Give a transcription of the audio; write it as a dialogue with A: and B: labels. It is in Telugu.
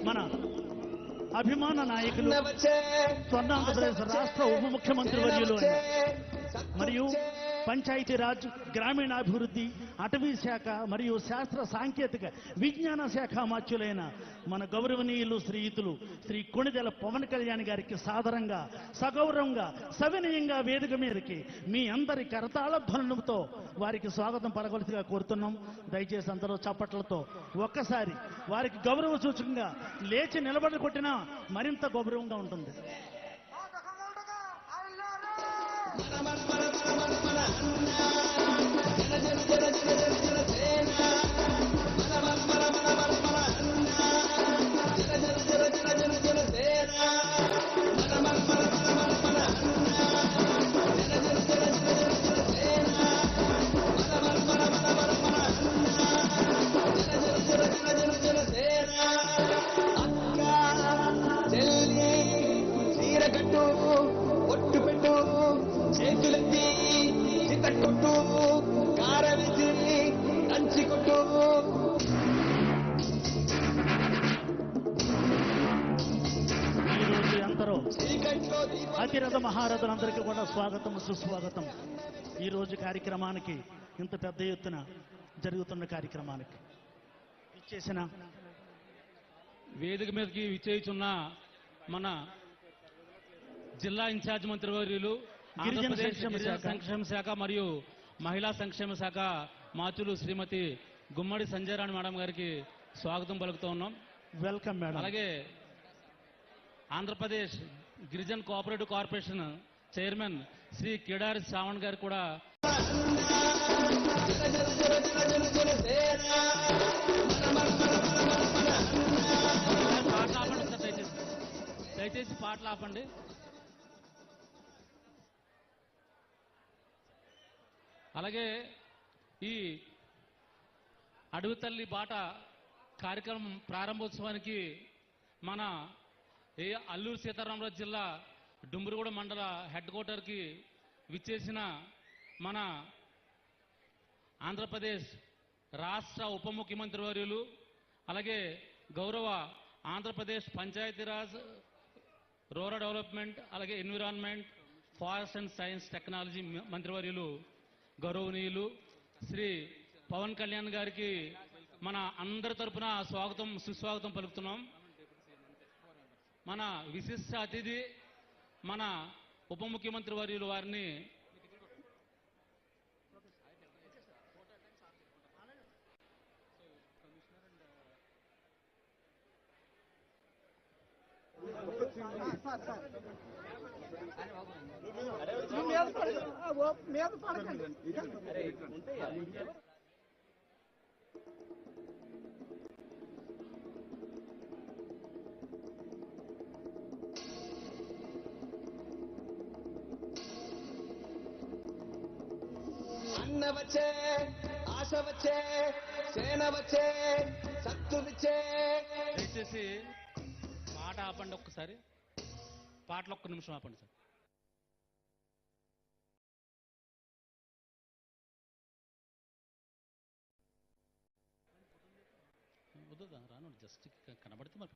A: మన అభిమాన నాయకులు స్వర్ణాంధ్రప్రదేశ్ రాష్ట్ర ఉప ముఖ్యమంత్రి వర్యులు మరియు పంచాయతీరాజ్, గ్రామీణాభివృద్ధి, అటవీ శాఖ మరియు శాస్త్ర సాంకేతిక విజ్ఞాన శాఖ మాత్యులైన మన గౌరవనీయులు శ్రీయుతులు శ్రీ కొణిదెల పవన్ కళ్యాణ్ గారికి సాదరంగా, సగౌరవంగా, సవినయంగా వేదిక మీదకి మీ అందరి కరతాళ ధ్వనులతో వారికి స్వాగతం పలకవలసిగా కోరుతున్నాం. దయచేసి అందరూ చప్పట్లతో ఒక్కసారి వారికి గౌరవ సూచకంగా లేచి నిలబడి కొట్టినా మరింత గౌరవంగా ఉంటుంది. అతిరథ మహారథులందరికీ కూడా స్వాగతం, సుస్వాగతం. ఈరోజు కార్యక్రమానికి, ఇంత పెద్ద ఎత్తున జరుగుతున్న కార్యక్రమానికి ఇచ్చేసిన
B: వేదిక మీదకి విచ్చేయుచున్న మన జిల్లా ఇన్ఛార్జ్ మంత్రివర్యులు, గిరిజన సంక్షేమ శాఖ మరియు మహిళా సంక్షేమ శాఖ మాచులు శ్రీమతి గుమ్మడి సంజయరాణి మేడం గారికి స్వాగతం పలుకుతూ ఉన్నాం.
A: Welcome madam.
B: అలాగే Andhra Pradesh Girijan cooperative corporation chairman Shri Kidari Shravan గారు కూడా పాటలు ఆపండి సార్, దయచేసి పాటలు ఆపండి. అలాగే ఈ అడవి తల్లి బాట కార్యక్రమం ప్రారంభోత్సవానికి మన అల్లూరు సీతారామరాజు జిల్లా డుంబురుగూడ మండల హెడ్ క్వార్టర్కి విచ్చేసిన మన ఆంధ్రప్రదేశ్ రాష్ట్ర ఉప ముఖ్యమంత్రి వర్యులు, అలాగే గౌరవ ఆంధ్రప్రదేశ్ పంచాయతీరాజ్, రూరల్ డెవలప్మెంట్, అలాగే environment, forest and science technology మంత్రివర్యులు గౌరవనీయులు శ్రీ పవన్ కళ్యాణ్ గారికి మన అందరి తరపున స్వాగతం, సుస్వాగతం పలుకుతున్నాం. మన విశిష్ట అతిథి మన ఉప ముఖ్యమంత్రి వర్యులు వారిని
C: అన్న వచ్చే, ఆశ వచ్చే, సేన వచ్చే, సత్తు వచ్చే.
B: దయచేసి పాట ఆపండి, ఒక్కసారి పాటలు ఒక్క నిమిషం ఆపండి సార్. వద్దు రాను, జస్ట్ కనబడితే మరి